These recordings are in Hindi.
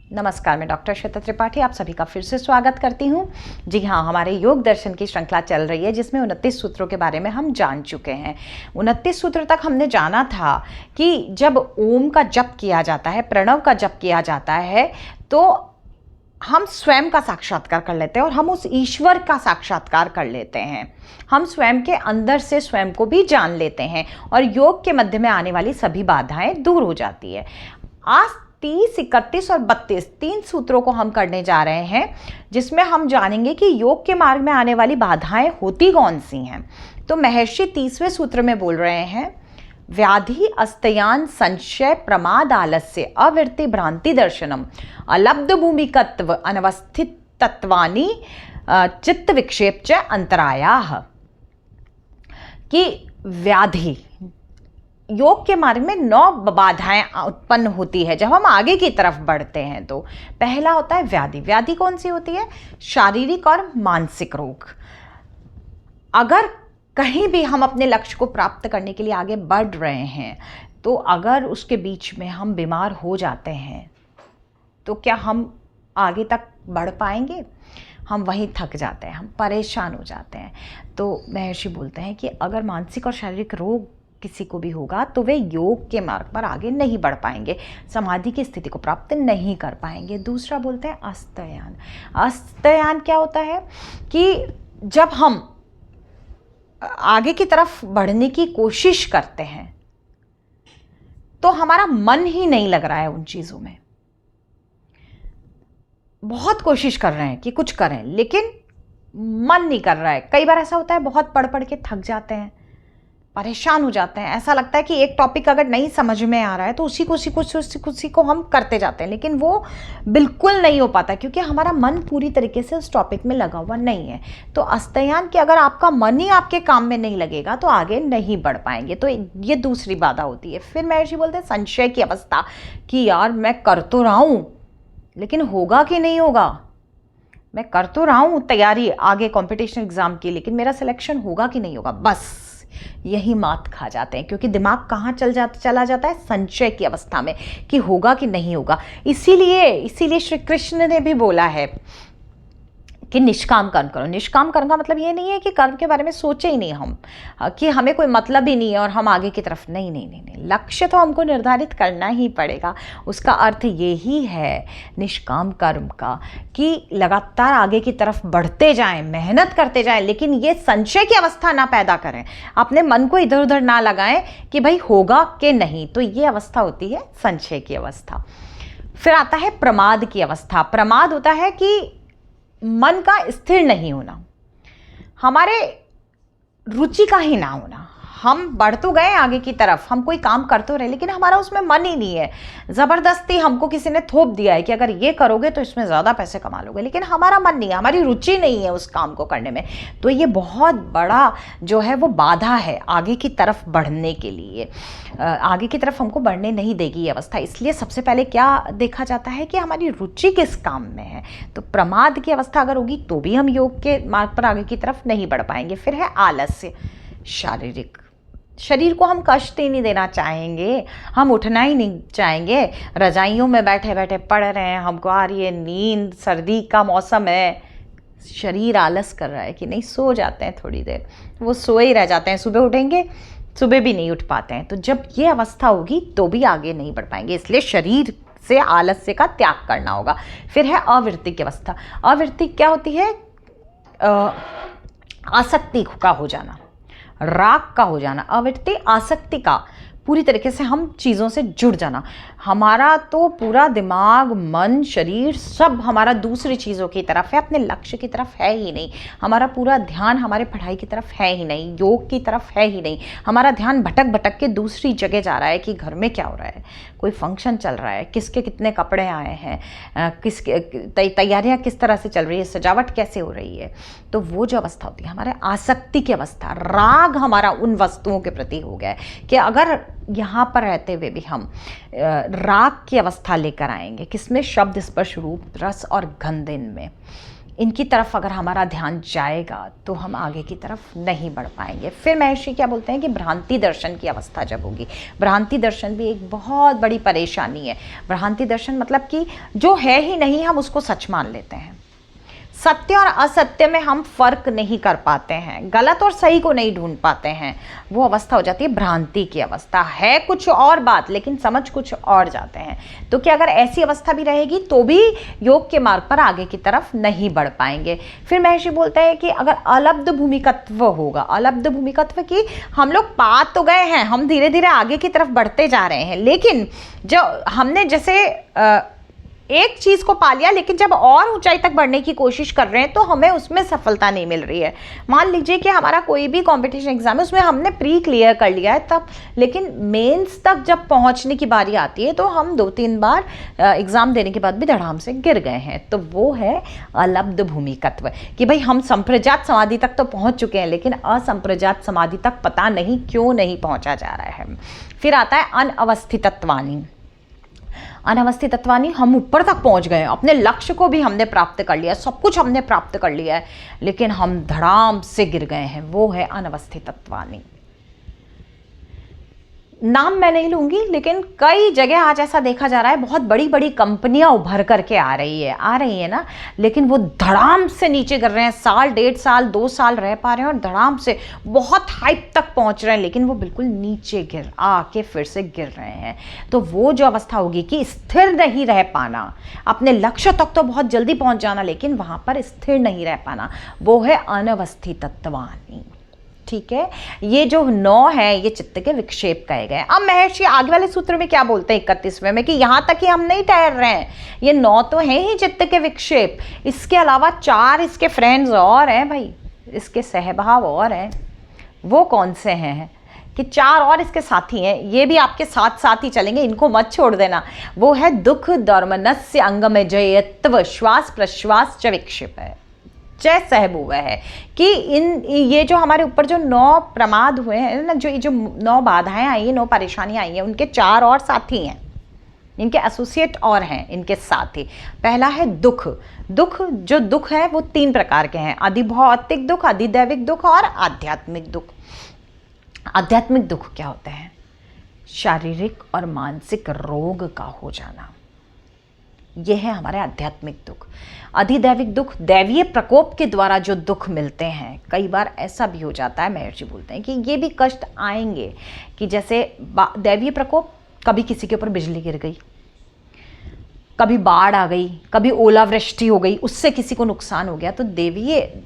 नमस्कार, मैं डॉक्टर श्वेता त्रिपाठी आप सभी का फिर से स्वागत करती हूँ। जी हाँ, हमारे योग दर्शन की श्रृंखला चल रही है जिसमें 29 सूत्रों के बारे में हम जान चुके हैं। 29 सूत्र तक हमने जाना था कि जब ओम का जप किया जाता है, प्रणव का जप किया जाता है, तो हम स्वयं का साक्षात्कार कर लेते हैं और हम उस ईश्वर का साक्षात्कार कर लेते हैं। हम स्वयं के अंदर से स्वयं को भी जान लेते हैं और योग के मध्य में आने वाली सभी बाधाएं दूर हो जाती है। आज 30, 31 और 32 तीन सूत्रों को हम करने जा रहे हैं जिसमें हम जानेंगे कि योग के मार्ग में आने वाली बाधाएं होती कौन सी हैं। तो महर्षि 30वें सूत्र में बोल रहे हैं, व्याधि अस्तयान संशय प्रमाद आलस्य अविरति भ्रांति दर्शनम अलब्ध भूमिकत्व अनवस्थित तत्वानि चित्त विक्षेप च अंतरायाः। कि व्याधि, योग के मार्ग में 9 बाधाएं उत्पन्न होती है जब हम आगे की तरफ बढ़ते हैं। तो पहला होता है व्याधि। व्याधि कौन सी होती है? शारीरिक और मानसिक रोग। अगर कहीं भी हम अपने लक्ष्य को प्राप्त करने के लिए आगे बढ़ रहे हैं तो अगर उसके बीच में हम बीमार हो जाते हैं तो क्या हम आगे तक बढ़ पाएंगे? हम वहीं थक जाते हैं, हम परेशान हो जाते हैं। तो महर्षि बोलते हैं कि अगर मानसिक और शारीरिक रोग किसी को भी होगा तो वे योग के मार्ग पर आगे नहीं बढ़ पाएंगे, समाधि की स्थिति को प्राप्त नहीं कर पाएंगे। दूसरा बोलते हैं अस्तयान। अस्तयान क्या होता है कि जब हम आगे की तरफ बढ़ने की कोशिश करते हैं तो हमारा मन ही नहीं लग रहा है उन चीज़ों में। बहुत कोशिश कर रहे हैं कि कुछ करें लेकिन मन नहीं कर रहा है। कई बार ऐसा होता है, बहुत पढ़ पढ़ के थक जाते हैं, परेशान हो जाते हैं। ऐसा लगता है कि एक टॉपिक अगर नहीं समझ में आ रहा है तो उसी को हम करते जाते हैं, लेकिन वो बिल्कुल नहीं हो पाता क्योंकि हमारा मन पूरी तरीके से उस टॉपिक में लगा हुआ नहीं है। तो अस्तयान कि अगर आपका मन ही आपके काम में नहीं लगेगा तो आगे नहीं बढ़ पाएंगे। तो ये दूसरी बाधा होती है। फिर महर्षि बोलते हैं संशय की अवस्था, कि यार मैं कर तो रहा हूँ लेकिन होगा कि नहीं होगा। मैं कर तो रहा हूँ तैयारी आगे कॉम्पिटिशन एग्जाम की, लेकिन मेरा सिलेक्शन होगा कि नहीं होगा। बस यही मात खा जाते हैं क्योंकि दिमाग कहाँ चला जाता है? संशय की अवस्था में कि होगा कि नहीं होगा। इसीलिए श्री कृष्ण ने भी बोला है कि निष्काम कर्म करो। निष्काम कर्म का मतलब ये नहीं है कि कर्म के बारे में सोचे ही नहीं हम, कि हमें कोई मतलब ही नहीं है और हम आगे की तरफ नहीं। लक्ष्य तो हमको निर्धारित करना ही पड़ेगा। उसका अर्थ यही है निष्काम कर्म का कि लगातार आगे की तरफ बढ़ते जाएं, मेहनत करते जाएं, लेकिन ये संशय की अवस्था ना पैदा करें। अपने मन को इधर उधर ना लगाएं कि भाई होगा कि नहीं। तो ये अवस्था होती है संशय की अवस्था। फिर आता है प्रमाद की अवस्था। प्रमाद होता है कि मन का स्थिर नहीं होना, हमारे रुचि का ही ना होना। हम बढ़ तो गए आगे की तरफ, हम कोई काम कर तो रहे लेकिन हमारा उसमें मन ही नहीं है। ज़बरदस्ती हमको किसी ने थोप दिया है कि अगर ये करोगे तो इसमें ज़्यादा पैसे कमा लोगे, लेकिन हमारा मन नहीं है, हमारी रुचि नहीं है उस काम को करने में। तो ये बहुत बड़ा जो है वो बाधा है आगे की तरफ बढ़ने के लिए। आगे की तरफ हमको बढ़ने नहीं देगी ये अवस्था। इसलिए सबसे पहले क्या देखा जाता है कि हमारी रुचि किस काम में है। तो प्रमाद की अवस्था अगर होगी तो भी हम योग के मार्ग पर आगे की तरफ नहीं बढ़ पाएंगे। फिर है आलस्य। शारीरिक, शरीर को हम कष्ट ही नहीं देना चाहेंगे, हम उठना ही नहीं चाहेंगे। रजाइयों में बैठे बैठे पड़ रहे हैं, हमको आ रही है नींद, सर्दी का मौसम है, शरीर आलस कर रहा है कि नहीं, सो जाते हैं थोड़ी देर, वो सोए ही रह जाते हैं। सुबह उठेंगे, सुबह भी नहीं उठ पाते हैं। तो जब ये अवस्था होगी तो भी आगे नहीं बढ़ पाएंगे। इसलिए शरीर से आलस्य का त्याग करना होगा। फिर है अवृत्ति की अवस्था। अवृत्ति क्या होती है? आसक्ति का हो जाना, राग का हो जाना। अवृत्ति आसक्ति का, पूरी तरीके से हम चीज़ों से जुड़ जाना। हमारा तो पूरा दिमाग, मन, शरीर सब हमारा दूसरी चीज़ों की तरफ है, अपने लक्ष्य की तरफ है ही नहीं। हमारा पूरा ध्यान हमारे पढ़ाई की तरफ है ही नहीं, योग की तरफ है ही नहीं। हमारा ध्यान भटक भटक के दूसरी जगह जा रहा है कि घर में क्या हो रहा है, कोई फंक्शन चल रहा है, किसके कितने कपड़े आए हैं, किसके तैयारियाँ किस तरह से चल रही है, सजावट कैसे हो रही है। तो वो जो अवस्था होती है हमारे आसक्ति की अवस्था, राग हमारा उन वस्तुओं के प्रति हो गया है कि अगर यहाँ पर रहते हुए भी हम राग की अवस्था लेकर आएंगे, किसमें? शब्द, स्पर्श, रूप, रस और गंध। इनमें इनकी तरफ अगर हमारा ध्यान जाएगा तो हम आगे की तरफ नहीं बढ़ पाएंगे। फिर महर्षि क्या बोलते हैं कि भ्रांति दर्शन की अवस्था जब होगी, भ्रांति दर्शन भी एक बहुत बड़ी परेशानी है। भ्रांति दर्शन मतलब कि जो है ही नहीं हम उसको सच मान लेते हैं, सत्य और असत्य में हम फर्क नहीं कर पाते हैं, गलत और सही को नहीं ढूंढ पाते हैं, वो अवस्था हो जाती है भ्रांति की अवस्था। है कुछ और बात लेकिन समझ कुछ और जाते हैं। तो क्या अगर ऐसी अवस्था भी रहेगी तो भी योग के मार्ग पर आगे की तरफ नहीं बढ़ पाएंगे। फिर महर्षि बोलते हैं कि अगर अलब्ध भूमिकत्व होगा, अलब्ध भूमिकत्व की हम लोग पा तो गए हैं, हम धीरे धीरे आगे की तरफ बढ़ते जा रहे हैं, लेकिन जो हमने जैसे एक चीज़ को पा लिया लेकिन जब और ऊंचाई तक बढ़ने की कोशिश कर रहे हैं तो हमें उसमें सफलता नहीं मिल रही है। मान लीजिए कि हमारा कोई भी कंपटीशन एग्जाम है, उसमें हमने प्री क्लियर कर लिया है तब, लेकिन मेंस तक जब पहुंचने की बारी आती है तो हम 2-3 बार एग्ज़ाम देने के बाद भी धड़ाम से गिर गए हैं। तो वो है अलब्ध भूमिकत्व कि भाई हम संप्रजात समाधि तक तो पहुँच चुके हैं लेकिन असंप्रजात समाधि तक पता नहीं क्यों नहीं पहुँचा जा रहा है। फिर आता है अनवस्थितत्वानि। अनवस्थितत्वानि, हम ऊपर तक पहुंच गए, अपने लक्ष्य को भी हमने प्राप्त कर लिया, सब कुछ हमने प्राप्त कर लिया है, लेकिन हम धड़ाम से गिर गए हैं, वो है अनवस्थितत्वानि। नाम मैं नहीं लूंगी लेकिन कई जगह आज ऐसा देखा जा रहा है, बहुत बड़ी बड़ी कंपनियां उभर करके आ रही है ना, लेकिन वो धड़ाम से नीचे गिर रहे हैं, साल 1.5 साल 2 साल रह पा रहे हैं और धड़ाम से बहुत हाइप तक पहुंच रहे हैं, लेकिन वो बिल्कुल नीचे गिर आके फिर से गिर रहे हैं। तो वो जो अवस्था होगी कि स्थिर नहीं रह पाना, अपने लक्ष्य तक तो बहुत जल्दी पहुंच जाना लेकिन वहां पर स्थिर नहीं रह पाना, वो है अनवस्थितत्वानि। ठीक है, ये जो 9 है ये चित्त के विक्षेप कहे गए। अब महर्षि आगे वाले सूत्र में क्या बोलते हैं 31वें में कि यहां तक ही हम नहीं ठहर रहे हैं, ये 9 तो हैं ही चित्त के विक्षेप, इसके अलावा 4 इसके फ्रेंड्स और हैं भाई, इसके सहभाव और हैं। वो कौन से हैं कि 4 और इसके साथी हैं, ये भी आपके साथ साथ ही चलेंगे, इनको मत छोड़ देना। वो है दुख दौर्मनस्य अंगमजयत्व श्वास प्रश्वास च विक्षेप है, जय सहबूब है कि ये जो हमारे ऊपर जो 9 प्रमाद हुए हैं ना, जो 9 बाधाएं आई हैं, 9 परेशानियां आई हैं, उनके 4 और साथी हैं, इनके एसोसिएट और हैं इनके साथ ही। पहला है दुख। जो दुख है वो 3 प्रकार के हैं, अधिभौतिक दुख, अधिदैविक दुख और आध्यात्मिक दुख। आध्यात्मिक दुख क्या होते हैं? शारीरिक और मानसिक रोग का हो जाना, ये है हमारे आध्यात्मिक दुख। अधिदैविक दुख, दैवीय प्रकोप के द्वारा जो दुख मिलते हैं, कई बार ऐसा भी हो जाता है, महर्षि बोलते हैं कि ये भी कष्ट आएंगे कि जैसे दैवीय प्रकोप, कभी किसी के ऊपर बिजली गिर गई, कभी बाढ़ आ गई, कभी ओलावृष्टि हो गई, उससे किसी को नुकसान हो गया, तो देवीय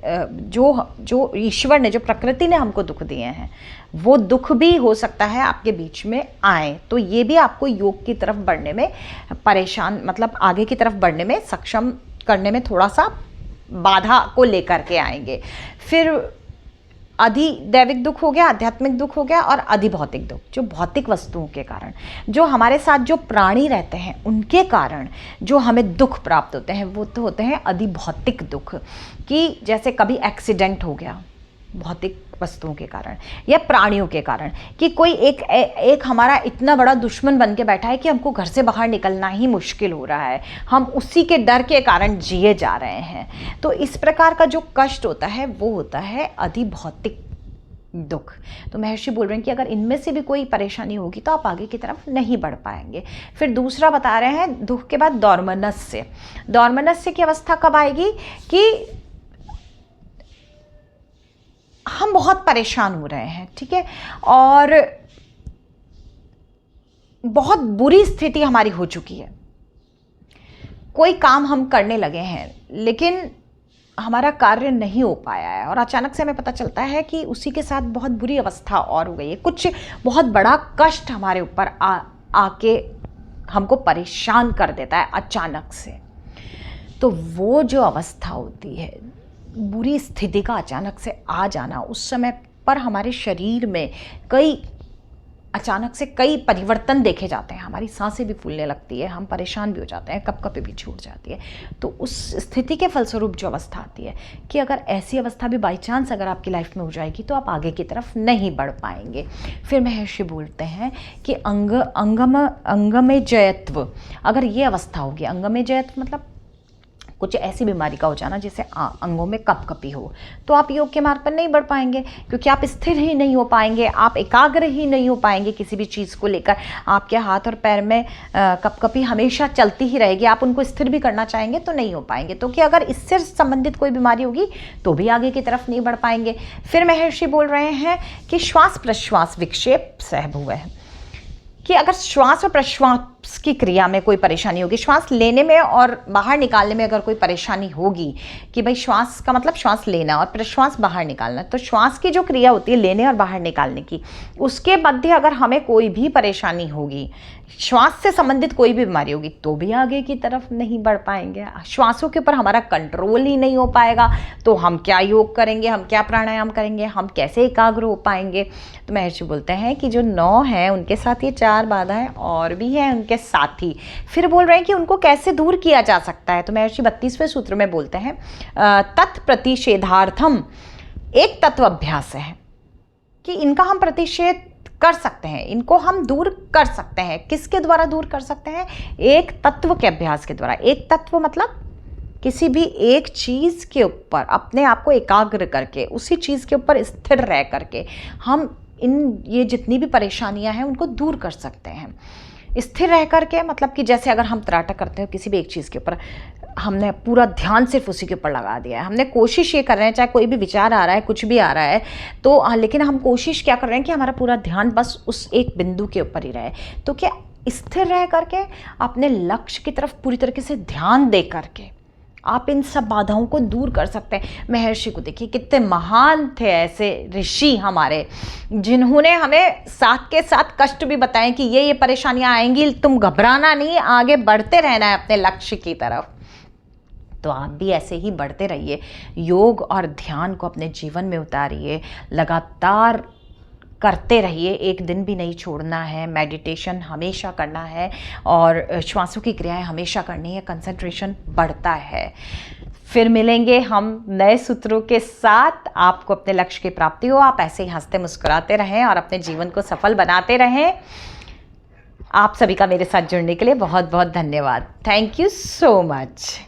जो ईश्वर ने, जो प्रकृति ने हमको दुख दिए हैं, वो दुख भी हो सकता है आपके बीच में आए, तो ये भी आपको योग की तरफ बढ़ने में परेशान, मतलब आगे की तरफ बढ़ने में सक्षम करने में थोड़ा सा बाधा को लेकर के आएंगे। फिर अधिदैविक दुख हो गया, आध्यात्मिक दुख हो गया, और अधिभौतिक दुख, जो भौतिक वस्तुओं के कारण, जो हमारे साथ जो प्राणी रहते हैं उनके कारण जो हमें दुख प्राप्त होते हैं, वो तो होते हैं अधिभौतिक दुख। कि जैसे कभी एक्सीडेंट हो गया भौतिक वस्तुओं के कारण या प्राणियों के कारण, कि कोई एक हमारा इतना बड़ा दुश्मन बन के बैठा है कि हमको घर से बाहर निकलना ही मुश्किल हो रहा है, हम उसी के डर के कारण जिए जा रहे हैं। तो इस प्रकार का जो कष्ट होता है वो होता है अधिभौतिक दुख। तो महर्षि बोल रहे हैं कि अगर इनमें से भी कोई परेशानी होगी तो आप आगे की तरफ नहीं बढ़ पाएंगे। फिर दूसरा बता रहे हैं दुख के बाद दौर्मनस्य। दौर्मनस्य की अवस्था कब आएगी कि हम बहुत परेशान हो रहे हैं, ठीक है, और बहुत बुरी स्थिति हमारी हो चुकी है, कोई काम हम करने लगे हैं लेकिन हमारा कार्य नहीं हो पाया है, और अचानक से हमें पता चलता है कि उसी के साथ बहुत बुरी अवस्था और हो गई है, कुछ बहुत बड़ा कष्ट हमारे ऊपर आके हमको परेशान कर देता है अचानक से। तो वो जो अवस्था होती है, बुरी स्थिति का अचानक से आ जाना, उस समय पर हमारे शरीर में अचानक से कई परिवर्तन देखे जाते हैं, हमारी सांसें भी फूलने लगती है, हम परेशान भी हो जाते हैं, कपकपी भी छूट जाती है। तो उस स्थिति के फलस्वरूप जो अवस्था आती है कि अगर ऐसी अवस्था भी बाई चांस अगर आपकी लाइफ में हो जाएगी तो आप आगे की तरफ नहीं बढ़ पाएंगे। फिर महर्षि बोलते हैं कि अंगमजयत्व, अगर ये अवस्था होगी, अंगमजयत्व मतलब कुछ ऐसी बीमारी का हो जाना जैसे अंगों में कपकपी हो, तो आप योग के मार्ग पर नहीं बढ़ पाएंगे, क्योंकि आप स्थिर ही नहीं हो पाएंगे, आप एकाग्र ही नहीं हो पाएंगे किसी भी चीज़ को लेकर। आपके हाथ और पैर में कपकपी हमेशा चलती ही रहेगी, आप उनको स्थिर भी करना चाहेंगे तो नहीं हो पाएंगे। तो कि अगर इससे संबंधित कोई बीमारी होगी तो भी आगे की तरफ नहीं बढ़ पाएंगे। फिर महर्षि बोल रहे हैं कि श्वास प्रश्वास विक्षेप सहभुव है, कि अगर श्वास और प्रश्वास की क्रिया में कोई परेशानी होगी, श्वास लेने में और बाहर निकालने में अगर कोई परेशानी होगी, कि भाई श्वास का मतलब श्वास लेना और प्रश्वास बाहर निकालना, तो श्वास की जो क्रिया होती है लेने और बाहर निकालने की, उसके मध्य अगर हमें कोई भी परेशानी होगी, श्वास से संबंधित कोई भी बीमारी होगी, तो भी आगे की तरफ नहीं बढ़ पाएंगे। श्वासों के ऊपर हमारा कंट्रोल ही नहीं हो पाएगा तो हम क्या योग करेंगे, हम क्या प्राणायाम करेंगे, हम कैसे एकाग्र हो पाएंगे। तो महर्षि बोलते हैं कि जो 9 हैं उनके साथ ये 4 बाधाएं और भी हैं उनके साथी। फिर बोल रहे हैं कि उनको कैसे दूर किया जा सकता है। तो महर्षि 32वें सूत्र में बोलते हैं तत्प्रतिषेधार्थम एक तत्व अभ्यास है, कि इनका हम प्रतिषेध कर सकते हैं, इनको हम दूर कर सकते हैं। किसके द्वारा दूर कर सकते हैं? एक तत्व के अभ्यास के द्वारा। एक तत्व मतलब किसी भी एक चीज़ के ऊपर अपने आप को एकाग्र करके, उसी चीज़ के ऊपर स्थिर रह करके हम ये जितनी भी परेशानियां हैं उनको दूर कर सकते हैं। स्थिर रह करके मतलब कि जैसे अगर हम त्राटक करते हो किसी भी एक चीज़ के ऊपर, हमने पूरा ध्यान सिर्फ उसी के ऊपर लगा दिया है, हमने कोशिश ये कर रहे हैं, चाहे कोई भी विचार आ रहा है, कुछ भी आ रहा है, तो लेकिन हम कोशिश क्या कर रहे हैं कि हमारा पूरा ध्यान बस उस एक बिंदु के ऊपर ही रहे। तो क्या स्थिर रह करके अपने लक्ष्य की तरफ पूरी तरीके से ध्यान दे करके आप इन सब बाधाओं को दूर कर सकते हैं। महर्षि को देखिए कितने महान थे ऐसे ऋषि हमारे, जिन्होंने हमें साथ के साथ कष्ट भी बताए कि ये परेशानियां आएंगी, तुम घबराना नहीं, आगे बढ़ते रहना है अपने लक्ष्य की तरफ। तो आप भी ऐसे ही बढ़ते रहिए, योग और ध्यान को अपने जीवन में उतारिए, लगातार करते रहिए, एक दिन भी नहीं छोड़ना है, मेडिटेशन हमेशा करना है और श्वासों की क्रियाएं हमेशा करनी है, कंसंट्रेशन बढ़ता है। फिर मिलेंगे हम नए सूत्रों के साथ। आपको अपने लक्ष्य की प्राप्ति हो, आप ऐसे ही हंसते मुस्कुराते रहें और अपने जीवन को सफल बनाते रहें। आप सभी का मेरे साथ जुड़ने के लिए बहुत बहुत धन्यवाद। Thank you so much.